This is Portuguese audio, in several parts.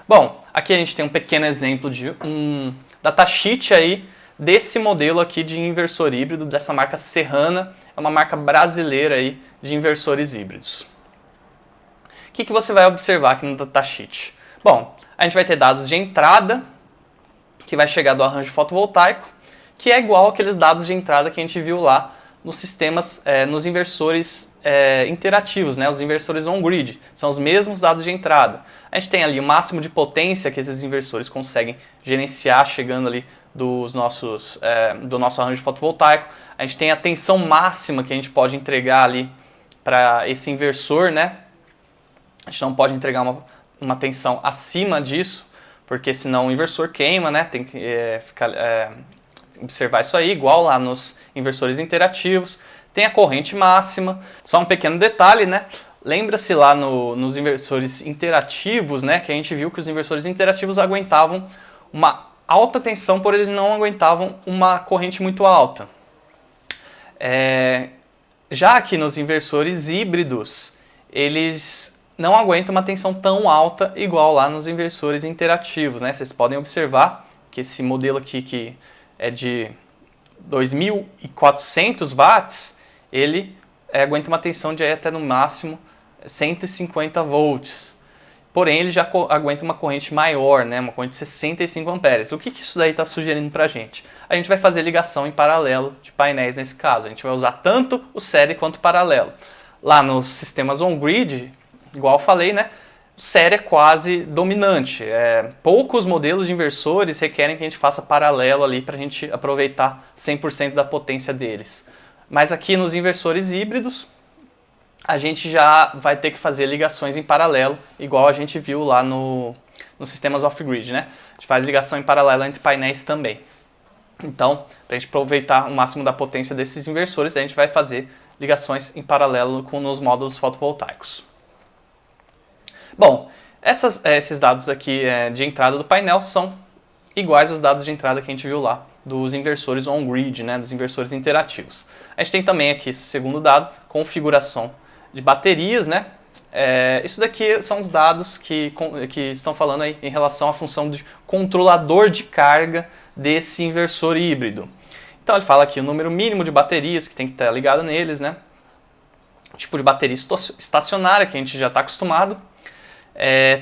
Bom, aqui a gente tem um pequeno exemplo de um datasheet aí desse modelo aqui de inversor híbrido, dessa marca Serrana, é uma marca brasileira aí de inversores híbridos. O que você vai observar aqui no datasheet? Bom, a gente vai ter dados de entrada, que vai chegar do arranjo fotovoltaico, que é igual aqueles dados de entrada que a gente viu lá nos sistemas, nos inversores interativos, né? Os inversores on-grid, são os mesmos dados de entrada. A gente tem ali o máximo de potência que esses inversores conseguem gerenciar, chegando ali do nosso arranjo fotovoltaico. A gente tem a tensão máxima que a gente pode entregar ali para esse inversor, né? A gente não pode entregar uma tensão acima disso, porque senão o inversor queima, né? Tem que observar isso aí, igual lá nos inversores interativos. Tem a corrente máxima. Só um pequeno detalhe, né? Lembra-se lá nos inversores interativos, né? Que a gente viu que os inversores interativos aguentavam uma alta tensão, porém eles não aguentavam uma corrente muito alta. Já aqui nos inversores híbridos, eles não aguentam uma tensão tão alta igual lá nos inversores interativos, né? Vocês podem observar que esse modelo aqui, que é de 2.400 watts, ele aguenta uma tensão de até no máximo 150 volts. Porém, ele já aguenta uma corrente maior, né? Uma corrente de 65 amperes. O que isso daí está sugerindo para a gente? A gente vai fazer ligação em paralelo de painéis nesse caso. A gente vai usar tanto o série quanto o paralelo. Lá nos sistemas on-grid, igual eu falei, né? O série é quase dominante. Poucos modelos de inversores requerem que a gente faça paralelo ali para a gente aproveitar 100% da potência deles. Mas aqui nos inversores híbridos, a gente já vai ter que fazer ligações em paralelo, igual a gente viu lá nos sistemas off-grid, né? A gente faz ligação em paralelo entre painéis também. Então, para a gente aproveitar o máximo da potência desses inversores, a gente vai fazer ligações em paralelo nos módulos fotovoltaicos. Bom, esses dados aqui de entrada do painel são iguais aos dados de entrada que a gente viu lá dos inversores on-grid, né, dos inversores interativos. A gente tem também aqui esse segundo dado, configuração de baterias, né? Isso daqui são os dados que estão falando aí em relação à função de controlador de carga desse inversor híbrido. Então ele fala aqui o número mínimo de baterias que tem que estar ligado neles, né? Tipo de bateria estacionária que a gente já está acostumado.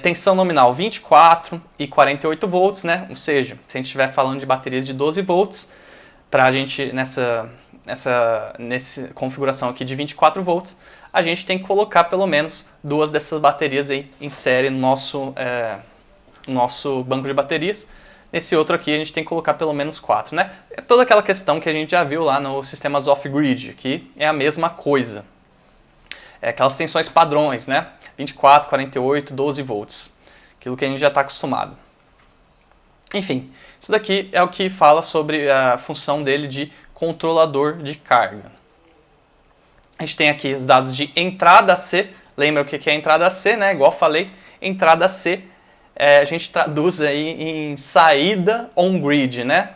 Tensão nominal 24 e 48 volts, né? Ou seja, se a gente estiver falando de baterias de 12 volts, para a gente, nessa configuração aqui de 24 volts, a gente tem que colocar pelo menos duas dessas baterias aí em série no nosso banco de baterias. Nesse outro aqui a gente tem que colocar pelo menos 4, né? É toda aquela questão que a gente já viu lá nos sistemas off-grid, que é a mesma coisa. Aquelas tensões padrões, né? 24, 48, 12 volts. Aquilo que a gente já está acostumado. Enfim, isso daqui é o que fala sobre a função dele de controlador de carga. A gente tem aqui os dados de entrada C. Lembra o que é entrada C, né? Igual eu falei, entrada C a gente traduz aí em saída on-grid, né?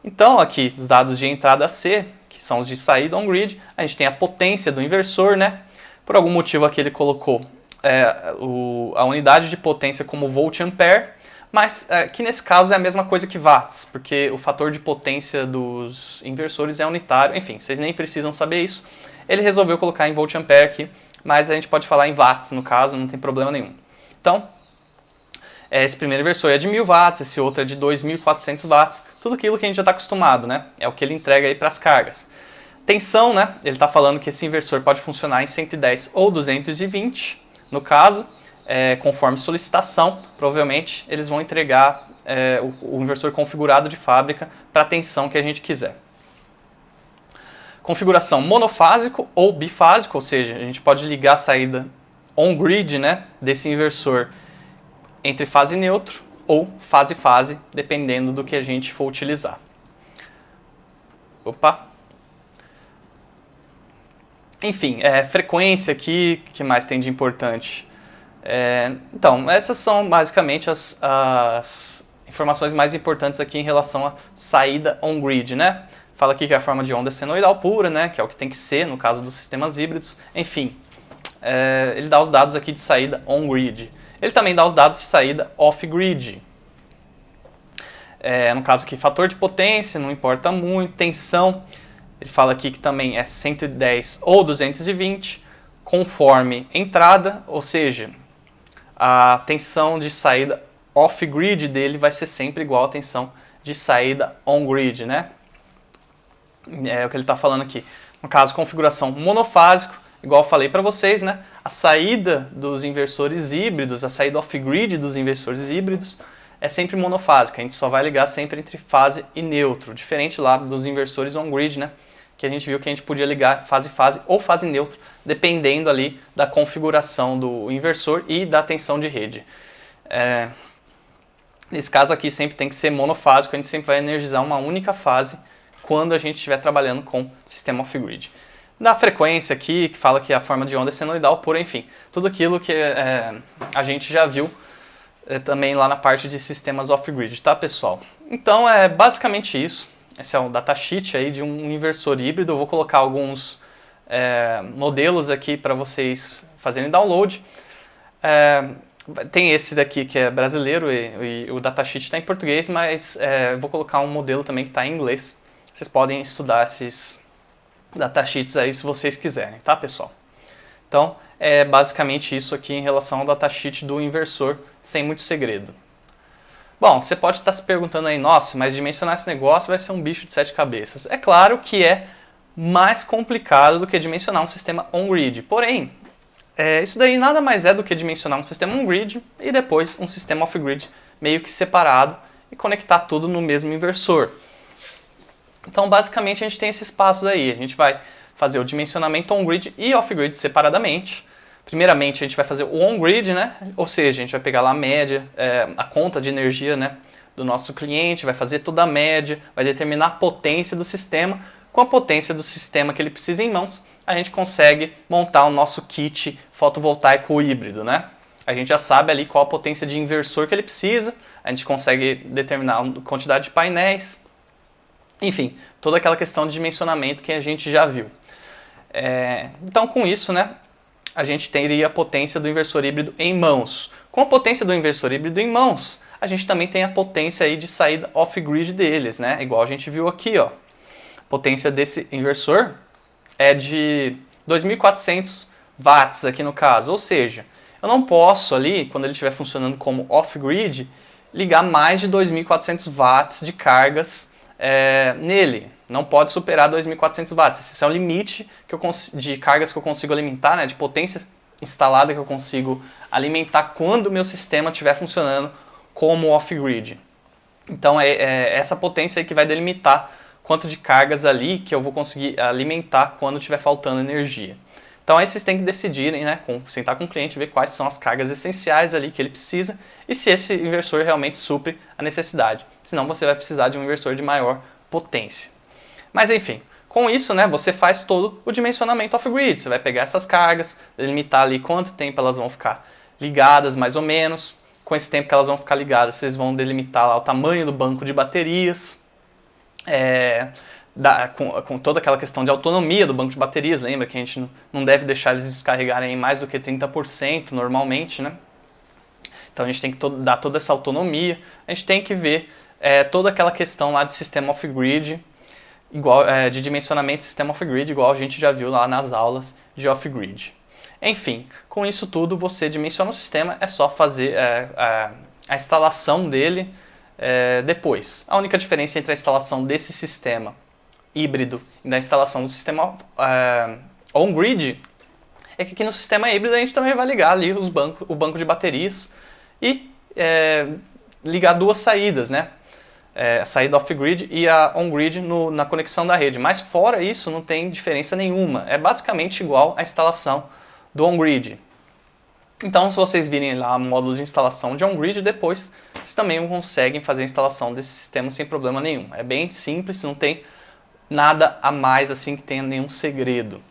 Então aqui, os dados de entrada C, que são os de saída on-grid, a gente tem a potência do inversor, né? Por algum motivo aqui ele colocou a unidade de potência como volt-ampere, mas que nesse caso é a mesma coisa que watts, porque o fator de potência dos inversores é unitário. Enfim, vocês nem precisam saber isso. Ele resolveu colocar em volt-ampere aqui, mas a gente pode falar em watts no caso, não tem problema nenhum. Então, esse primeiro inversor é de 1000 watts, esse outro é de 2400 watts, tudo aquilo que a gente já está acostumado, né? É o que ele entrega aí para as cargas. Tensão, né? Ele está falando que esse inversor pode funcionar em 110 ou 220, no caso, conforme solicitação, provavelmente eles vão entregar o inversor configurado de fábrica para a tensão que a gente quiser. Configuração monofásico ou bifásico, ou seja, a gente pode ligar a saída on-grid, né, desse inversor entre fase neutro ou fase-fase, dependendo do que a gente for utilizar. Opa! Enfim, frequência aqui, o que mais tem de importante? Então, essas são basicamente as informações mais importantes aqui em relação à saída on-grid, né? Fala aqui que a forma de onda é senoidal pura, né? Que é o que tem que ser no caso dos sistemas híbridos. Enfim, ele dá os dados aqui de saída on-grid. Ele também dá os dados de saída off-grid. No caso aqui, fator de potência, não importa muito, tensão, ele fala aqui que também é 110 ou 220, conforme entrada, ou seja, a tensão de saída off-grid dele vai ser sempre igual à tensão de saída on-grid, né? É o que ele está falando aqui. No caso, configuração monofásico, igual eu falei para vocês, né? A saída dos inversores híbridos, a saída off-grid dos inversores híbridos é sempre monofásica. A gente só vai ligar sempre entre fase e neutro, diferente lá dos inversores on-grid, né? Que a gente viu que a gente podia ligar fase-fase ou fase neutro, dependendo ali da configuração do inversor e da tensão de rede. Nesse caso aqui sempre tem que ser monofásico, a gente sempre vai energizar uma única fase quando a gente estiver trabalhando com sistema off-grid. Da frequência aqui, que fala que a forma de onda é senoidal, por enfim, tudo aquilo que a gente já viu também lá na parte de sistemas off-grid, tá, pessoal? Então é basicamente isso. Esse é um datasheet aí de um inversor híbrido. Eu vou colocar alguns modelos aqui para vocês fazerem download. Tem esse daqui que é brasileiro e o datasheet está em português, mas vou colocar um modelo também que está em inglês. Vocês podem estudar esses datasheets aí se vocês quiserem, tá, pessoal? Então, é basicamente isso aqui em relação ao datasheet do inversor, sem muito segredo. Bom, você pode estar se perguntando aí, nossa, mas dimensionar esse negócio vai ser um bicho de 7 cabeças. É claro que é mais complicado do que dimensionar um sistema on-grid. Porém, isso daí nada mais é do que dimensionar um sistema on-grid e depois um sistema off-grid meio que separado e conectar tudo no mesmo inversor. Então, basicamente, a gente tem esses passos aí. A gente vai fazer o dimensionamento on-grid e off-grid separadamente. Primeiramente, a gente vai fazer o on-grid, né? Ou seja, a gente vai pegar lá a média, a conta de energia, né, do nosso cliente, vai fazer toda a média, vai determinar a potência do sistema. Com a potência do sistema que ele precisa em mãos, a gente consegue montar o nosso kit fotovoltaico híbrido, né? A gente já sabe ali qual a potência de inversor que ele precisa, a gente consegue determinar a quantidade de painéis, enfim, toda aquela questão de dimensionamento que a gente já viu. Então, com isso, né, a gente teria a potência do inversor híbrido em mãos. Com a potência do inversor híbrido em mãos, a gente também tem a potência aí de saída off-grid deles, né? Igual a gente viu aqui, ó. A potência desse inversor é de 2.400 watts aqui no caso. Ou seja, eu não posso ali, quando ele estiver funcionando como off-grid, ligar mais de 2.400 watts de cargas nele. Não pode superar 2.400 watts. Esse é o limite de cargas que eu consigo alimentar, né, de potência instalada que eu consigo alimentar quando o meu sistema estiver funcionando como off-grid. Então é essa potência aí que vai delimitar quanto de cargas ali que eu vou conseguir alimentar quando estiver faltando energia. Então aí vocês têm que decidirem, né, sentar com o cliente, ver quais são as cargas essenciais ali que ele precisa e se esse inversor realmente supre a necessidade. Senão você vai precisar de um inversor de maior potência. Mas enfim, com isso, né, você faz todo o dimensionamento off-grid. Você vai pegar essas cargas, delimitar ali quanto tempo elas vão ficar ligadas, mais ou menos. Com esse tempo que elas vão ficar ligadas, vocês vão delimitar lá o tamanho do banco de baterias, com toda aquela questão de autonomia do banco de baterias. Lembra que a gente não deve deixar eles descarregarem em mais do que 30% normalmente, né? Então a gente tem que dar toda essa autonomia. A gente tem que ver toda aquela questão lá de sistema off-grid, de dimensionamento de sistema off-grid, igual a gente já viu lá nas aulas de off-grid. Enfim, com isso tudo, você dimensiona o sistema, é só fazer a instalação dele depois. A única diferença entre a instalação desse sistema híbrido e da instalação do sistema on-grid é que aqui no sistema híbrido a gente também vai ligar ali o banco de baterias e ligar duas saídas, né? A saída off-grid e a on-grid na conexão da rede. Mas fora isso não tem diferença nenhuma. É basicamente igual à instalação do on-grid. Então, se vocês virem lá o módulo de instalação de on-grid, depois vocês também conseguem fazer a instalação desse sistema sem problema nenhum. É bem simples, não tem nada a mais assim que tenha nenhum segredo.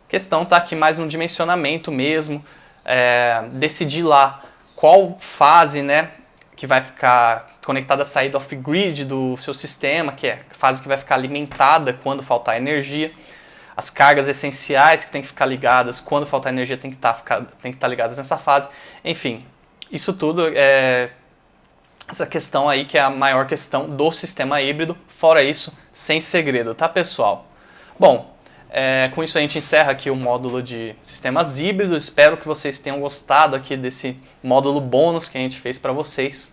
A questão está aqui mais no dimensionamento mesmo, decidir lá qual fase, né, que vai ficar conectada à saída off-grid do seu sistema, que é a fase que vai ficar alimentada quando faltar energia. As cargas essenciais que tem que ficar ligadas, quando faltar energia tem que estar ligadas nessa fase. Enfim, Isso tudo é essa questão aí que é a maior questão do sistema híbrido. Fora isso, sem segredo, tá, pessoal? Bom, com isso a gente encerra aqui o módulo de sistemas híbridos. Espero que vocês tenham gostado aqui desse módulo bônus que a gente fez para vocês.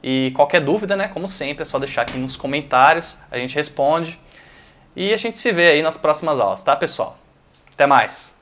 E qualquer dúvida, né, como sempre, é só deixar aqui nos comentários, a gente responde. E a gente se vê aí nas próximas aulas, tá, pessoal? Até mais!